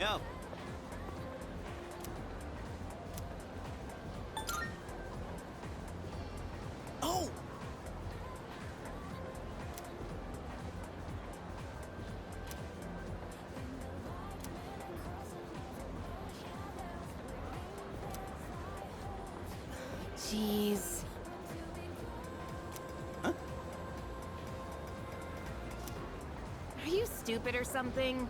Yeah. Oh! Jeez. Huh? Are you stupid or something?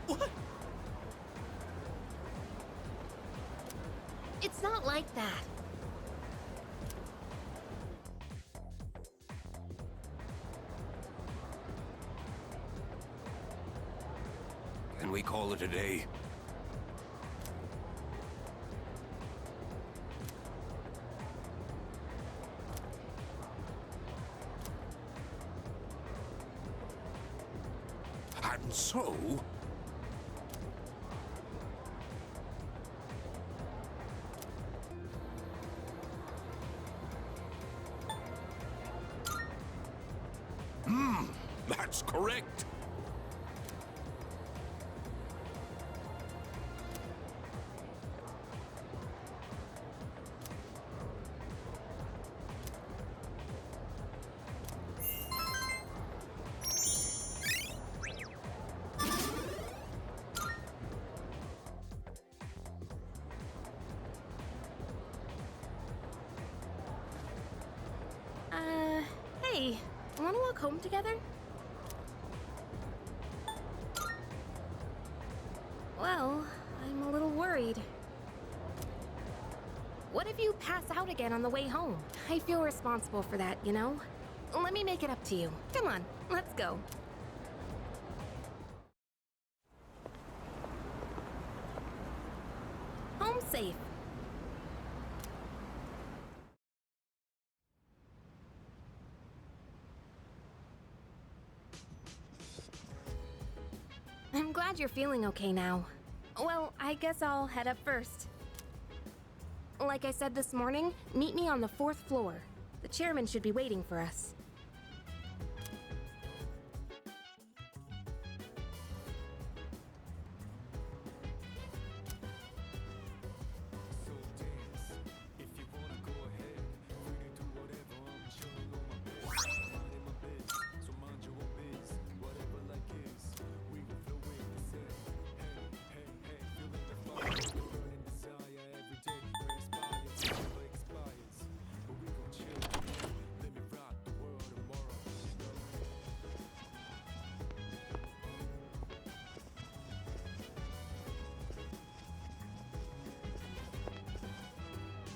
What? It's not like that. Can we call it a day? And so... that's correct. Hey, wanna walk home together? Well, I'm a little worried. What if you pass out again on the way home? I feel responsible for that, you know? Let me make it up to you. Come on, let's go. Home safe. I'm glad you're feeling okay now. Well, I guess I'll head up first. Like I said this morning, meet me on the 4th floor. The chairman should be waiting for us.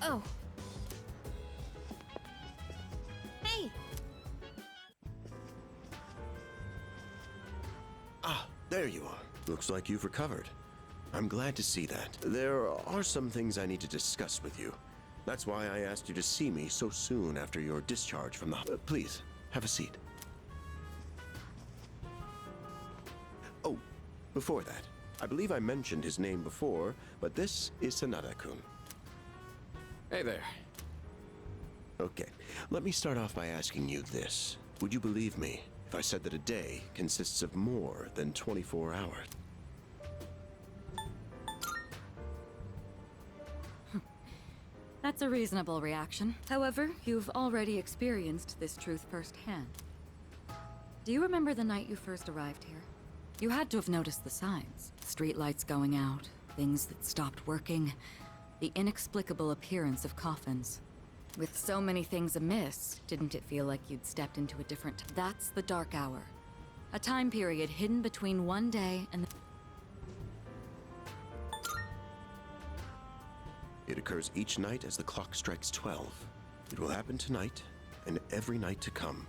Oh. Hey! Ah, there you are. Looks like you've recovered. I'm glad to see that. There are some things I need to discuss with you. That's why I asked you to see me so soon after your discharge from the... please, have a seat. Oh, before that, I believe I mentioned his name before, but this is Sanada-kun. Hey there. Okay, let me start off by asking you this. Would you believe me if I said that a day consists of more than 24 hours? That's a reasonable reaction. However, you've already experienced this truth firsthand. Do you remember the night you first arrived here? You had to have noticed the signs. Streetlights going out, things that stopped working, the inexplicable appearance of coffins. With so many things amiss, didn't it feel like you'd stepped into a different... That's the Dark Hour. A time period hidden between one day and... It occurs each night as the clock strikes 12. It will happen tonight and every night to come.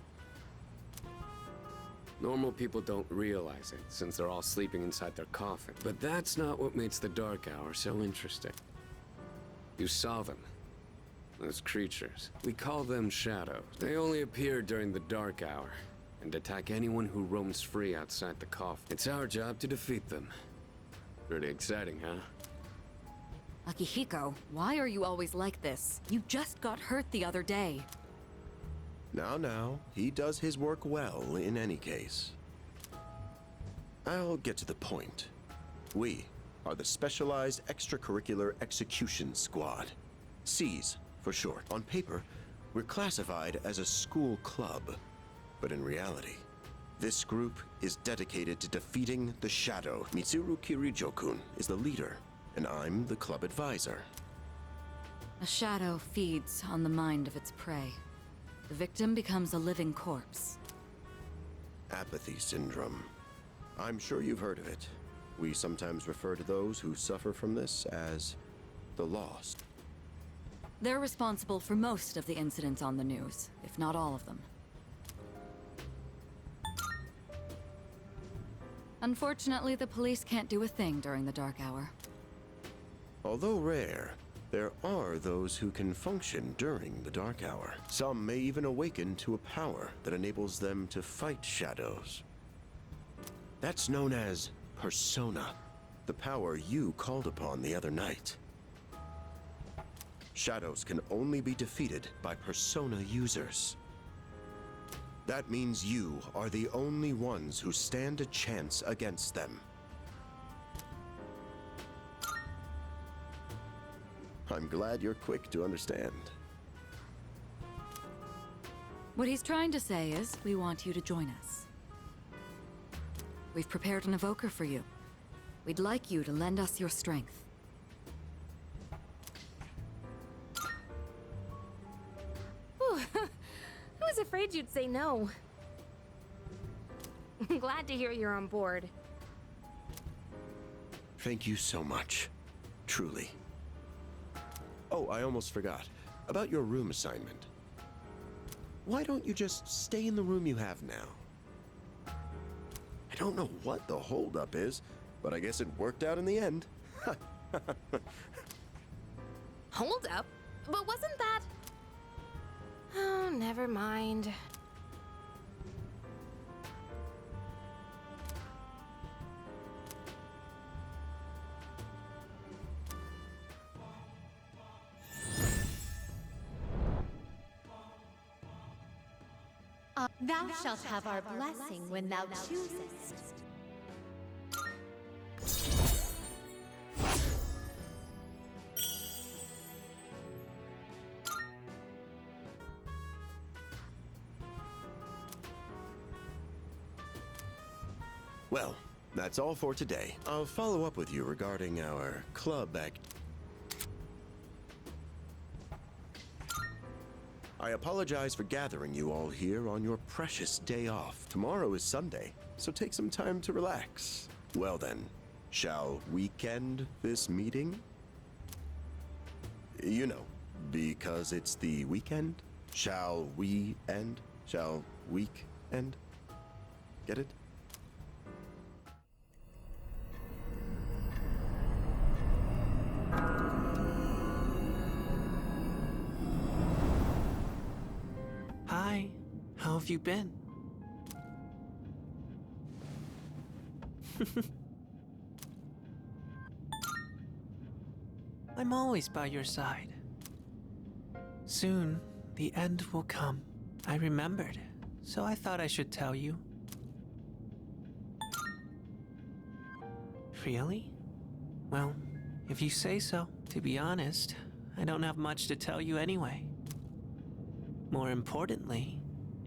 Normal people don't realize it, since they're all sleeping inside their coffin. But that's not what makes the Dark Hour so interesting. You saw them. Those creatures. We call them shadows. They only appear during the Dark Hour, and attack anyone who roams free outside the coffin. It's our job to defeat them. Pretty exciting, huh? Akihiko, why are you always like this? You just got hurt the other day. Now, he does his work well in any case. I'll get to the point. We are the Specialized Extracurricular Execution Squad. SEAS, for short. On paper, we're classified as a school club. But in reality, this group is dedicated to defeating the Shadow. Mitsuru Kirijo-kun is the leader, and I'm the club advisor. A shadow feeds on the mind of its prey. The victim becomes a living corpse. Apathy syndrome. I'm sure you've heard of it. We sometimes refer to those who suffer from this as the lost. They're responsible for most of the incidents on the news, if not all of them. Unfortunately, the police can't do a thing during the dark hour. Although rare, there are those who can function during the dark hour. Some may even awaken to a power that enables them to fight shadows. That's known as Persona, the power you called upon the other night. Shadows can only be defeated by Persona users. That means you are the only ones who stand a chance against them. I'm glad you're quick to understand. What he's trying to say is, we want you to join us. We've prepared an evoker for you. We'd like you to lend us your strength. Whew. I was afraid you'd say no. I'm glad to hear you're on board. Thank you so much. Truly. Oh, I almost forgot. About your room assignment. Why don't you just stay in the room you have now? I don't know what the holdup is, but I guess it worked out in the end. Hold up? But wasn't that... Oh, never mind. Thou shalt have our blessing when thou choosest. Well, that's all for today. I'll follow up with you regarding our club act. I apologize for gathering you all here on your precious day off. Tomorrow is Sunday, so take some time to relax. Well then, shall weekend this meeting? You know, because it's the weekend. Shall we end? Shall week end? Get it? Hi, how have you been? I'm always by your side. Soon, the end will come. I remembered, so I thought I should tell you. Really? Well, if you say so. To be honest, I don't have much to tell you anyway. More importantly,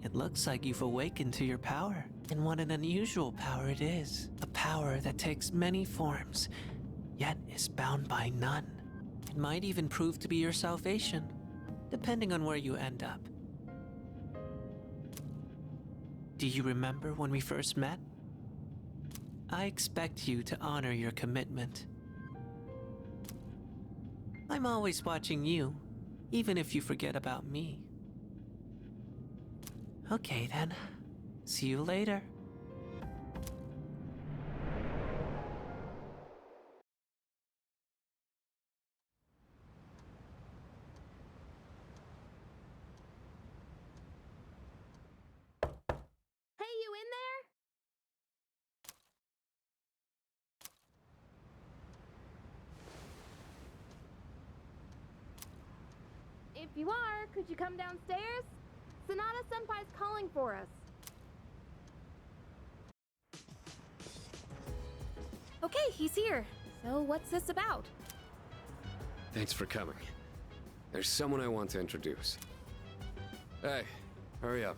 it looks like you've awakened to your power. And what an unusual power it is. A power that takes many forms, yet is bound by none. It might even prove to be your salvation, depending on where you end up. Do you remember when we first met? I expect you to honor your commitment. I'm always watching you, even if you forget about me. Okay then. See you later. Hey, you in you are, could you come downstairs? Sonata Senpai's calling for us. Okay, he's here. So what's this about? Thanks for coming. There's someone I want to introduce. Hey, hurry up.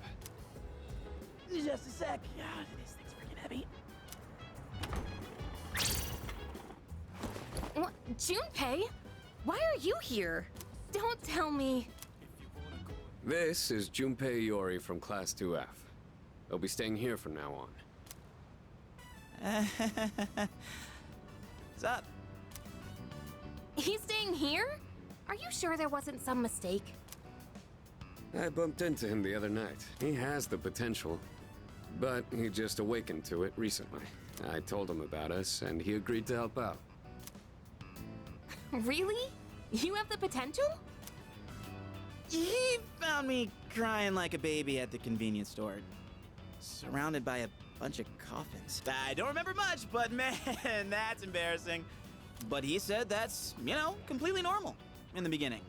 Just a sec. God, this thing's freaking heavy. What? Junpei? Why are you here? Don't tell me. This is Junpei Iori from Class 2F. They'll be staying here from now on. What's up? He's staying here? Are you sure there wasn't some mistake? I bumped into him the other night. He has the potential, but he just awakened to it recently. I told him about us, and he agreed to help out. Really? You have the potential? He found me crying like a baby at the convenience store, surrounded by a bunch of coffins. I don't remember much, but man, that's embarrassing. But he said that's, you know, completely normal in the beginning.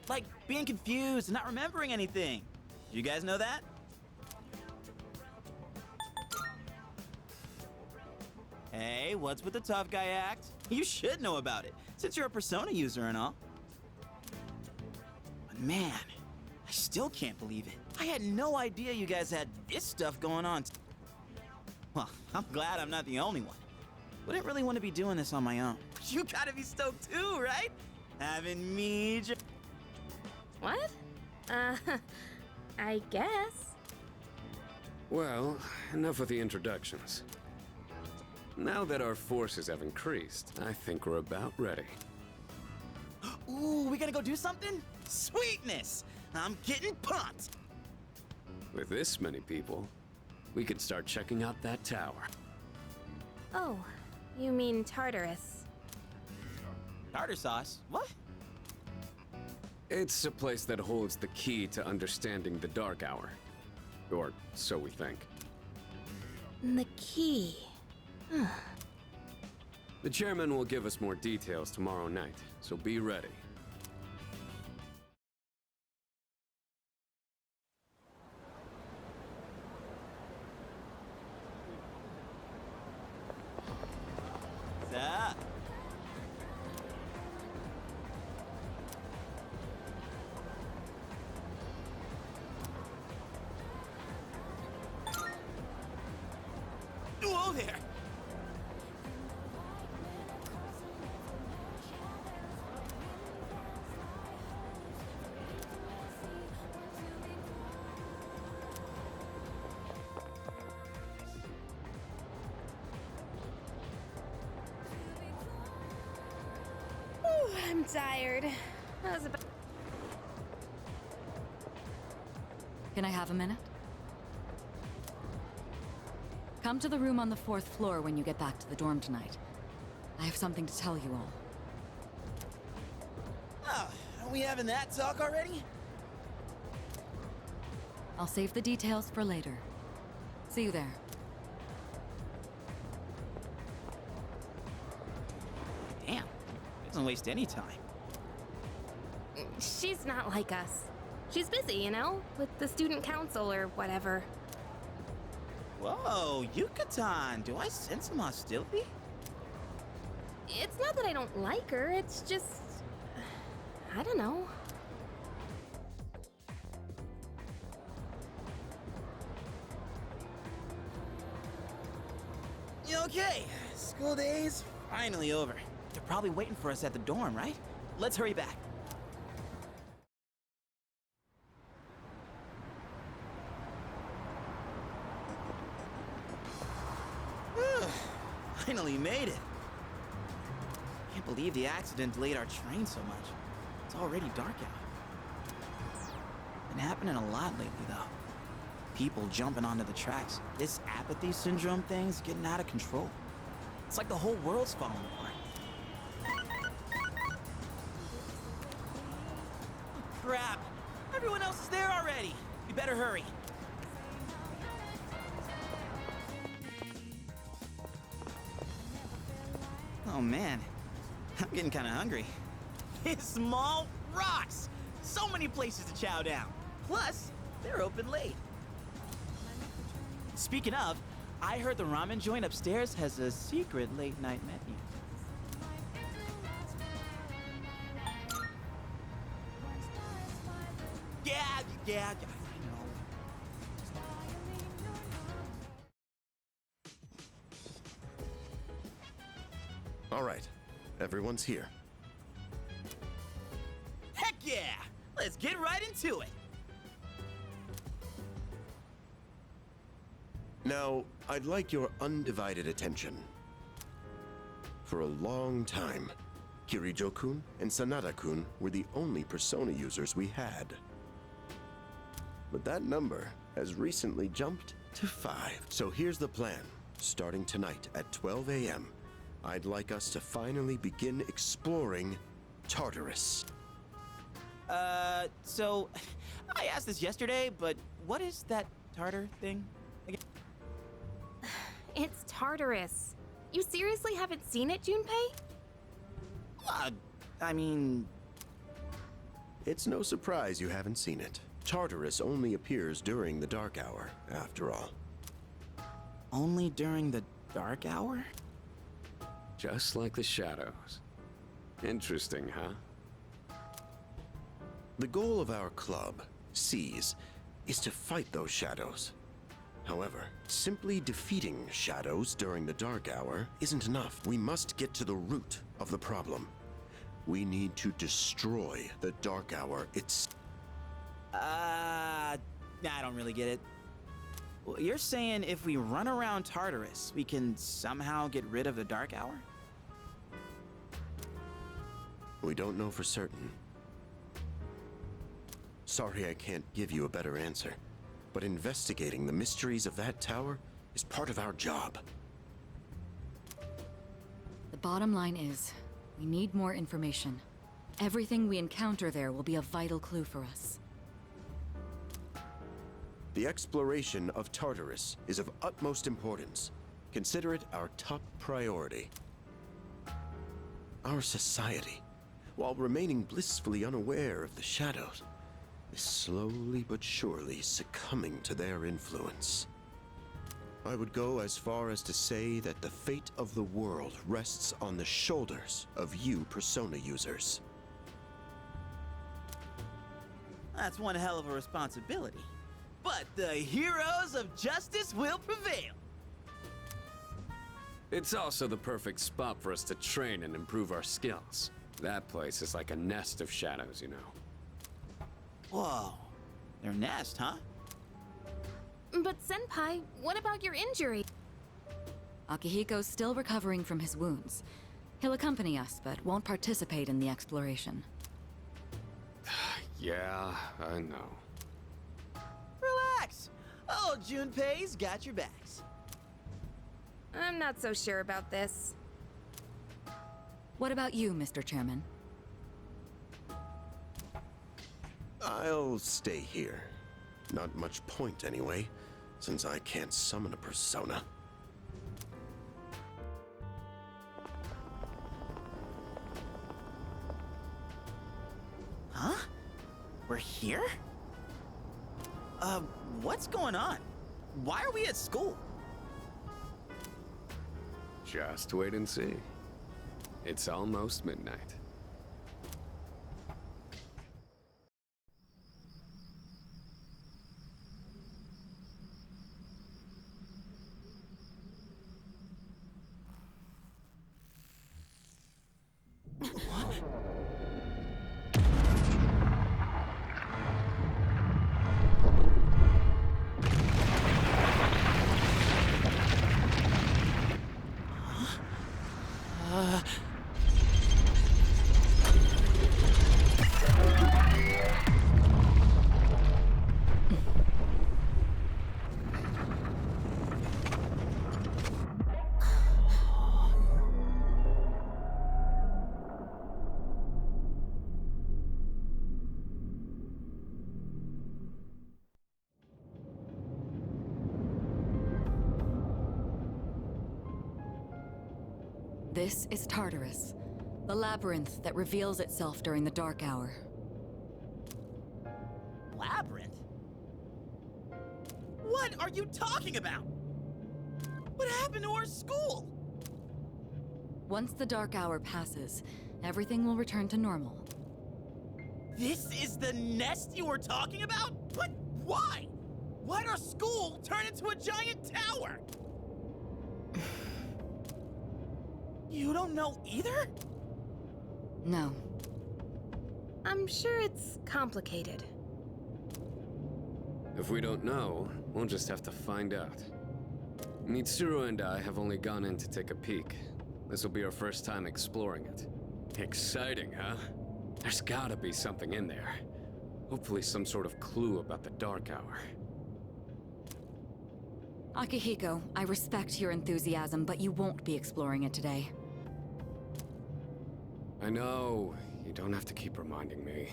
Like being confused and not remembering anything. You guys know that? Hey, what's with the tough guy act? You should know about it, since you're a Persona user and all. But man, I still can't believe it. I had no idea you guys had this stuff going on. Well, I'm glad I'm not the only one. Wouldn't really want to be doing this on my own. You gotta be stoked too, right? Having me What? I guess. Well, enough with the introductions. Now that our forces have increased, I think we're about ready. Ooh, we gotta go do something? Sweetness! I'm getting pumped! With this many people, we could start checking out that tower. Oh, you mean Tartarus. Tartar sauce? What? It's a place that holds the key to understanding the Dark Hour. Or so we think. The key. The chairman will give us more details tomorrow night, so be ready. What's up? Whoa there! I'm tired. That was about. Can I have a minute? Come to the room on the 4th floor when you get back to the dorm tonight. I have something to tell you all. Oh, are we having that talk already? I'll save the details for later. See you there. Damn, doesn't waste any time. She's not like us. She's busy, you know, with the student council or whatever. Whoa, Yucatan, do I sense some hostility? It's not that I don't like her, it's just. I don't know. Okay, school day's finally over. They're probably waiting for us at the dorm, right? Let's hurry back. Finally made it. Can't believe the accident delayed our train so much. It's already dark out. Been happening a lot lately, though. People jumping onto the tracks. This apathy syndrome thing's getting out of control. It's like the whole world's falling apart. Crap! Everyone else is there already. We better hurry. Oh man, I'm getting kind of hungry. Small rocks! so many places to chow down. Plus, they're open late. Speaking of, I heard the ramen joint upstairs has a secret late-night menu. Yeah, I know. All right, everyone's here. Heck yeah! Let's get right into it. Now, I'd like your undivided attention. For a long time, Kirijo-kun and Sanada-kun were the only Persona users we had. But that number has recently jumped to 5. So here's the plan. Starting tonight at 12 a.m., I'd like us to finally begin exploring Tartarus. So, I asked this yesterday, but what is that tartar thing again? It's Tartarus. You seriously haven't seen it, Junpei? I mean... It's no surprise you haven't seen it. Tartarus only appears during the dark hour, after all. Only during the dark hour? Just like the shadows. Interesting, huh? The goal of our club, Seize, is to fight those shadows. However, simply defeating shadows during the dark hour isn't enough. We must get to the root of the problem. We need to destroy the dark hour I don't really get it. Well, you're saying if we run around Tartarus, we can somehow get rid of the dark hour? We don't know for certain. Sorry I can't give you a better answer, but investigating the mysteries of that tower is part of our job. The bottom line is, we need more information. Everything we encounter there will be a vital clue for us. The exploration of Tartarus is of utmost importance. Consider it our top priority. Our society, while remaining blissfully unaware of the shadows, is slowly but surely succumbing to their influence. I would go as far as to say that the fate of the world rests on the shoulders of you Persona users. That's one hell of a responsibility. But the heroes of justice will prevail. It's also the perfect spot for us to train and improve our skills. That place is like a nest of shadows, you know. Whoa. Their nest, huh? But Senpai, what about your injury? Akihiko's still recovering from his wounds. He'll accompany us, but won't participate in the exploration. Yeah, I know. Relax. Oh, Junpei's got your backs. I'm not so sure about this. What about you, Mr. Chairman? I'll stay here. Not much point anyway, since I can't summon a persona. Huh? We're here? What's going on? Why are we at school? Just wait and see. It's almost midnight. This is Tartarus, the labyrinth that reveals itself during the dark hour. What are you talking about? What happened to our school? Once the dark hour passes, everything will return to normal. This is the nest you were talking about? But why? Why'd our school turn into a giant tower? You don't know either? No. I'm sure it's complicated. If we don't know, we'll just have to find out. Mitsuru and I have only gone in to take a peek. This will be our first time exploring it. Exciting, huh? There's gotta be something in there. Hopefully some sort of clue about the Dark Hour. Akihiko, I respect your enthusiasm, but you won't be exploring it today. I know. You don't have to keep reminding me.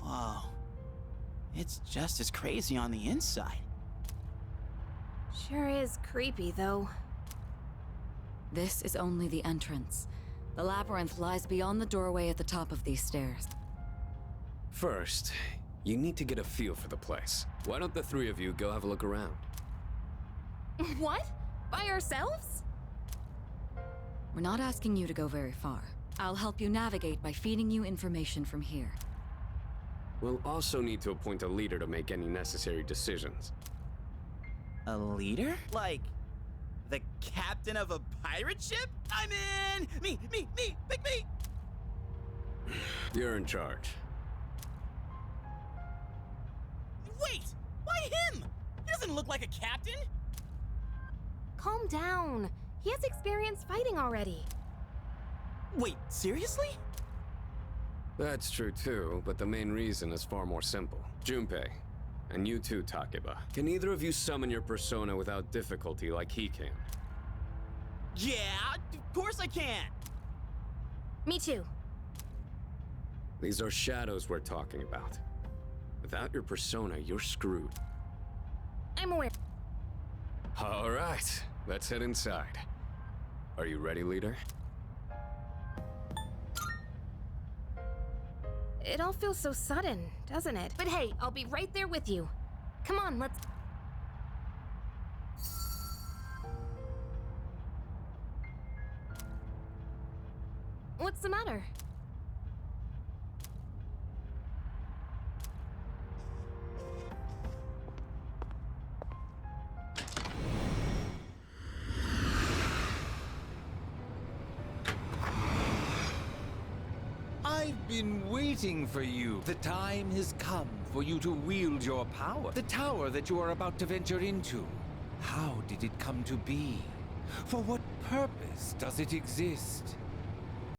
Whoa. It's just as crazy on the inside. Sure is creepy, though. This is only the entrance. The labyrinth lies beyond the doorway at the top of these stairs. First, you need to get a feel for the place. Why don't the three of you go have a look around? What? By ourselves? We're not asking you to go very far. I'll help you navigate by feeding you information from here. We'll also need to appoint a leader to make any necessary decisions. A leader? Like, the captain of a pirate ship? I'm in! Me! Pick me! You're in charge. Wait! Why him? He doesn't look like a captain! Calm down. He has experience fighting already. Wait, seriously? That's true too, but the main reason is far more simple. Junpei, and you too, Takeba. Can either of you summon your persona without difficulty like he can? Yeah, of course I can! Me too. These are shadows we're talking about. Without your persona, you're screwed. I'm aware. All right, let's head inside. Are you ready, leader? It all feels so sudden, doesn't it? But hey, I'll be right there with you. Come on, let's... What's the matter? I've been waiting for you. The time has come for you to wield your power. The tower that you are about to venture into. How did it come to be? For what purpose does it exist?